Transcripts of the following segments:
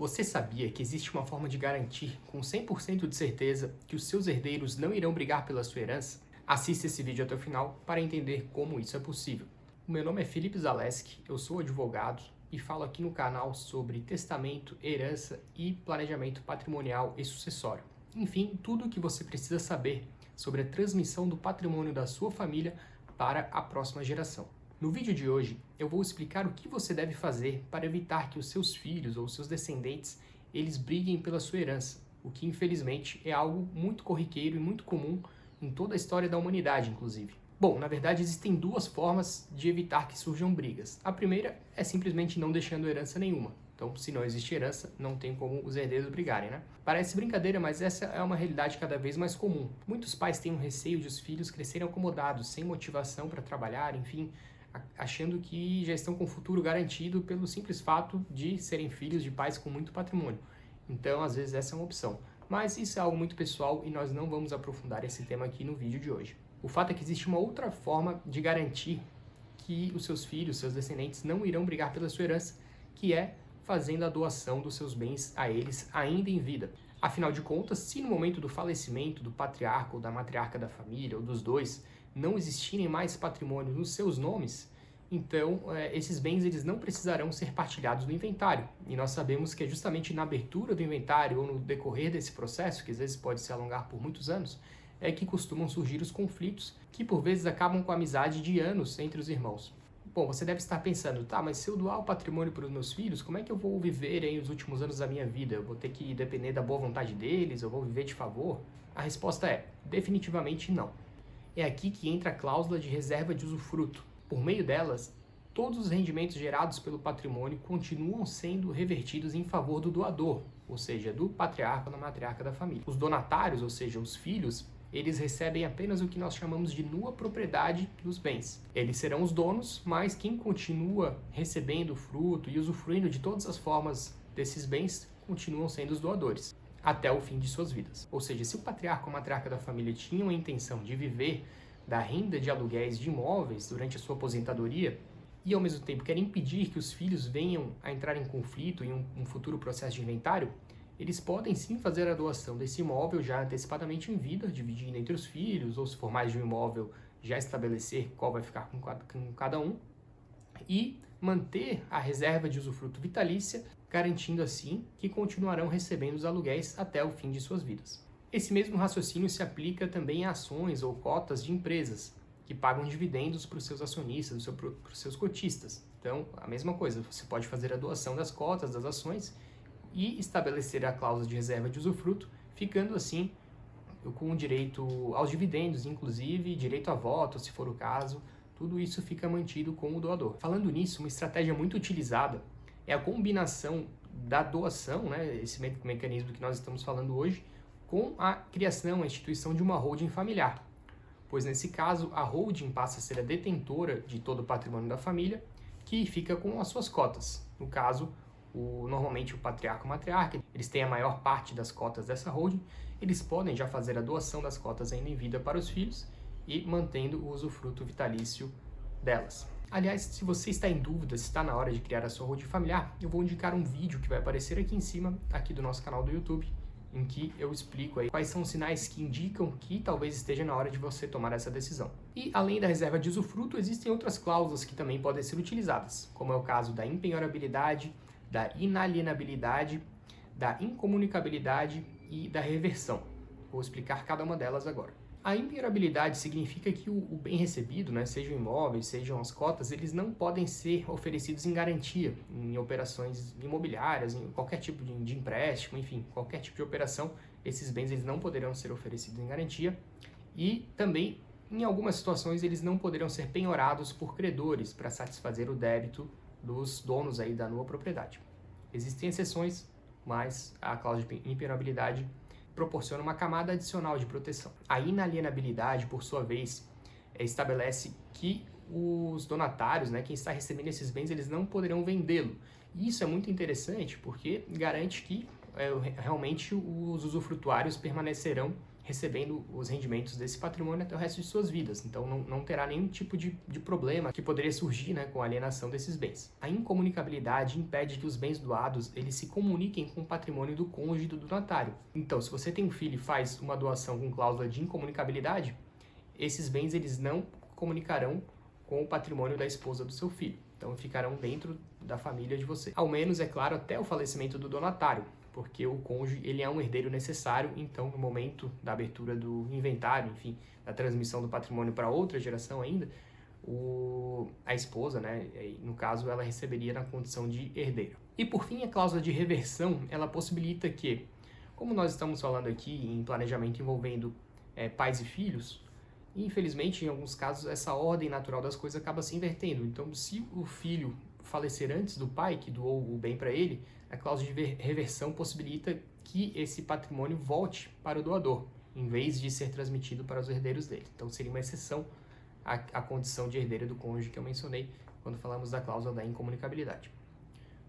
Você sabia que existe uma forma de garantir com 100% de certeza que os seus herdeiros não irão brigar pela sua herança? Assista esse vídeo até o final para entender como isso é possível. O meu nome é Felipe Zaleski, eu sou advogado e falo aqui no canal sobre testamento, herança e planejamento patrimonial e sucessório. Enfim, tudo o que você precisa saber sobre a transmissão do patrimônio da sua família para a próxima geração. No vídeo de hoje, eu vou explicar o que você deve fazer para evitar que os seus filhos ou seus descendentes eles briguem pela sua herança, o que infelizmente é algo muito corriqueiro e muito comum em toda a história da humanidade, inclusive. Bom, na verdade existem duas formas de evitar que surjam brigas. A primeira é simplesmente não deixando herança nenhuma. Então, se não existe herança, não tem como os herdeiros brigarem, né? Parece brincadeira, mas essa é uma realidade cada vez mais comum. Muitos pais têm um receio de os filhos crescerem acomodados, sem motivação para trabalhar, enfim, achando que já estão com o futuro garantido pelo simples fato de serem filhos de pais com muito patrimônio. Então, às vezes, essa é uma opção. Mas isso é algo muito pessoal e nós não vamos aprofundar esse tema aqui no vídeo de hoje. O fato é que existe uma outra forma de garantir que os seus filhos, seus descendentes, não irão brigar pela sua herança, que é fazendo a doação dos seus bens a eles ainda em vida. Afinal de contas, se no momento do falecimento do patriarca ou da matriarca da família, ou dos dois, não existirem mais patrimônio nos seus nomes, então esses bens eles não precisarão ser partilhados no inventário. E nós sabemos que é justamente na abertura do inventário ou no decorrer desse processo, que às vezes pode se alongar por muitos anos, é que costumam surgir os conflitos, que por vezes acabam com a amizade de anos entre os irmãos. Bom, você deve estar pensando, tá, mas se eu doar o patrimônio para os meus filhos, como é que eu vou viver aí os últimos anos da minha vida? Eu vou ter que depender da boa vontade deles? Eu vou viver de favor? A resposta é, definitivamente não. É aqui que entra a cláusula de reserva de usufruto. Por meio delas, todos os rendimentos gerados pelo patrimônio continuam sendo revertidos em favor do doador, ou seja, do patriarca ou da matriarca da família. Os donatários, ou seja, os filhos, eles recebem apenas o que nós chamamos de nua propriedade dos bens. Eles serão os donos, mas quem continua recebendo o fruto e usufruindo de todas as formas desses bens continuam sendo os doadores, até o fim de suas vidas. Ou seja, se o patriarca ou matriarca da família tinham a intenção de viver da renda de aluguéis de imóveis durante a sua aposentadoria, e ao mesmo tempo quer impedir que os filhos venham a entrar em conflito em um futuro processo de inventário, eles podem sim fazer a doação desse imóvel já antecipadamente em vida, dividindo entre os filhos, ou se for mais de um imóvel, já estabelecer qual vai ficar com cada um, e manter a reserva de usufruto vitalícia, garantindo assim que continuarão recebendo os aluguéis até o fim de suas vidas. Esse mesmo raciocínio se aplica também a ações ou cotas de empresas, que pagam dividendos para os seus acionistas, para os seus cotistas. Então, a mesma coisa, você pode fazer a doação das cotas, das ações, e estabelecer a cláusula de reserva de usufruto, ficando assim com direito aos dividendos, inclusive direito a voto, se for o caso, tudo isso fica mantido com o doador. Falando nisso, uma estratégia muito utilizada é a combinação da doação, né, esse mecanismo que nós estamos falando hoje, com a criação, a instituição de uma holding familiar. Pois nesse caso, a holding passa a ser a detentora de todo o patrimônio da família, que fica com as suas cotas. No caso, normalmente o patriarca ou matriarca, eles têm a maior parte das cotas dessa holding, eles podem já fazer a doação das cotas ainda em vida para os filhos e mantendo o usufruto vitalício delas. Aliás, se você está em dúvida se está na hora de criar a sua holding familiar, eu vou indicar um vídeo que vai aparecer aqui em cima, aqui do nosso canal do YouTube, em que eu explico aí quais são os sinais que indicam que talvez esteja na hora de você tomar essa decisão. E além da reserva de usufruto, existem outras cláusulas que também podem ser utilizadas, como é o caso da impenhorabilidade, da inalienabilidade, da incomunicabilidade e da reversão. Vou explicar cada uma delas agora. A impenhorabilidade significa que o bem recebido, né, sejam imóveis, sejam as cotas, eles não podem ser oferecidos em garantia, em operações imobiliárias, em qualquer tipo de empréstimo, enfim, qualquer tipo de operação, esses bens eles não poderão ser oferecidos em garantia e também, em algumas situações, eles não poderão ser penhorados por credores para satisfazer o débito dos donos aí da nua propriedade. Existem exceções, mas a cláusula de impenhorabilidade proporciona uma camada adicional de proteção. A inalienabilidade, por sua vez, estabelece que os donatários, né, quem está recebendo esses bens, eles não poderão vendê-lo. E isso é muito interessante porque garante que realmente os usufrutuários permanecerão recebendo os rendimentos desse patrimônio até o resto de suas vidas. Então não terá nenhum tipo de problema que poderia surgir, né, com a alienação desses bens. A incomunicabilidade impede que os bens doados eles se comuniquem com o patrimônio do cônjuge do donatário. Então, se você tem um filho e faz uma doação com cláusula de incomunicabilidade, esses bens eles não comunicarão com o patrimônio da esposa do seu filho. Então ficarão dentro da família de você. Ao menos, é claro, até o falecimento do donatário, porque o cônjuge ele é um herdeiro necessário, então no momento da abertura do inventário, enfim, da transmissão do patrimônio para outra geração ainda, a esposa, né, no caso, ela receberia na condição de herdeiro. E por fim, a cláusula de reversão, ela possibilita que, como nós estamos falando aqui em planejamento envolvendo pais e filhos, infelizmente, em alguns casos, essa ordem natural das coisas acaba se invertendo. Então, se o filho falecer antes do pai, que doou o bem para ele, a cláusula de reversão possibilita que esse patrimônio volte para o doador, em vez de ser transmitido para os herdeiros dele. Então, seria uma exceção à condição de herdeiro do cônjuge que eu mencionei quando falamos da cláusula da incomunicabilidade.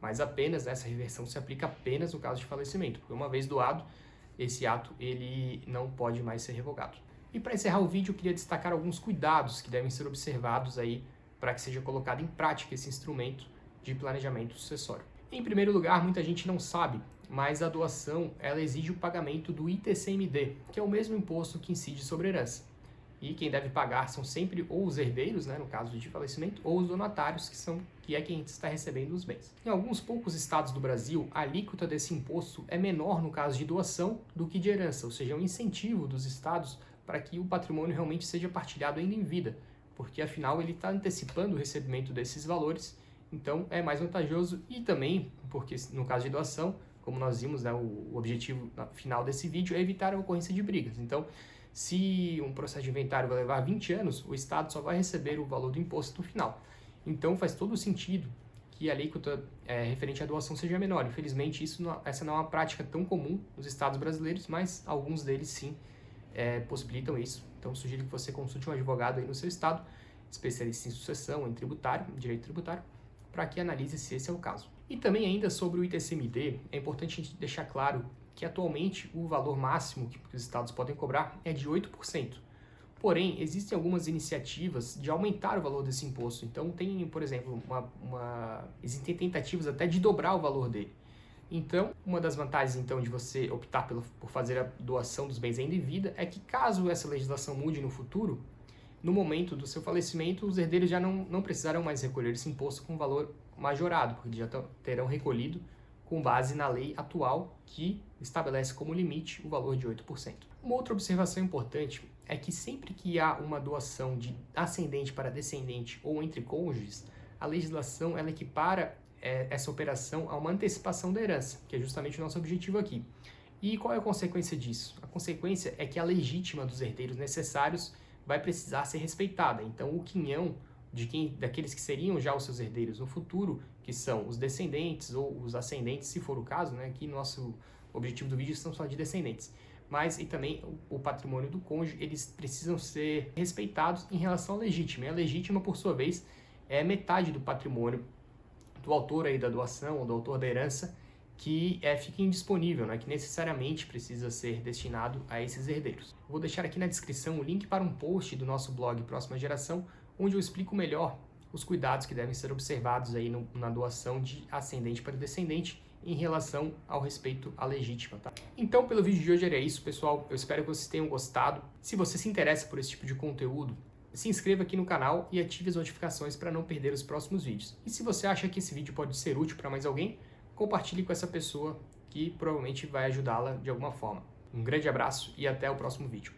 Mas apenas essa reversão se aplica apenas no caso de falecimento, porque uma vez doado, esse ato ele não pode mais ser revogado. E para encerrar o vídeo, eu queria destacar alguns cuidados que devem ser observados aí para que seja colocado em prática esse instrumento de planejamento sucessório. Em primeiro lugar, muita gente não sabe, mas a doação ela exige o pagamento do ITCMD, que é o mesmo imposto que incide sobre a herança. E quem deve pagar são sempre ou os herdeiros, né, no caso de falecimento, ou os donatários, que é quem está recebendo os bens. Em alguns poucos estados do Brasil, a alíquota desse imposto é menor no caso de doação do que de herança, ou seja, é um incentivo dos estados para que o patrimônio realmente seja partilhado ainda em vida, porque afinal ele está antecipando o recebimento desses valores, então é mais vantajoso. E também porque no caso de doação, como nós vimos, né, o objetivo final desse vídeo é evitar a ocorrência de brigas. Então, se um processo de inventário vai levar 20 anos, o Estado só vai receber o valor do imposto no final. Então faz todo sentido que a alíquota referente à doação seja menor. Infelizmente, essa não é uma prática tão comum nos estados brasileiros, mas alguns deles sim possibilitam isso. Então sugiro que você consulte um advogado aí no seu estado, especialista em sucessão, em tributário, em direito tributário, para que analise se esse é o caso. E também ainda sobre o ITCMD, é importante a gente deixar claro que atualmente o valor máximo que os estados podem cobrar é de 8%. Porém, existem algumas iniciativas de aumentar o valor desse imposto. Então tem, por exemplo, existem tentativas até de dobrar o valor dele. Então, uma das vantagens então de você optar por fazer a doação dos bens ainda em vida é que, caso essa legislação mude no futuro, no momento do seu falecimento, os herdeiros já não precisarão mais recolher esse imposto com valor majorado, porque já terão recolhido com base na lei atual que estabelece como limite o valor de 8%. Uma outra observação importante é que sempre que há uma doação de ascendente para descendente ou entre cônjuges, a legislação ela equipara essa operação a uma antecipação da herança, que é justamente o nosso objetivo aqui. E qual é a consequência disso? A consequência é que a legítima dos herdeiros necessários vai precisar ser respeitada. Então, o quinhão daqueles que seriam já os seus herdeiros no futuro, que são os descendentes ou os ascendentes, se for o caso, né? Aqui nosso objetivo do vídeo são só de descendentes. Mas e também o patrimônio do cônjuge, eles precisam ser respeitados em relação à legítima. E a legítima, por sua vez, é metade do patrimônio do autor aí da doação ou do autor da herança que fica indisponível, né, que necessariamente precisa ser destinado a esses herdeiros. Vou deixar aqui na descrição o link para um post do nosso blog Próxima Geração, onde eu explico melhor os cuidados que devem ser observados aí na doação de ascendente para descendente em relação ao respeito à legítima. Tá? Então, pelo vídeo de hoje era isso, pessoal. Eu espero que vocês tenham gostado. Se você se interessa por esse tipo de conteúdo, se inscreva aqui no canal e ative as notificações para não perder os próximos vídeos. E se você acha que esse vídeo pode ser útil para mais alguém, compartilhe com essa pessoa que provavelmente vai ajudá-la de alguma forma. Um grande abraço e até o próximo vídeo.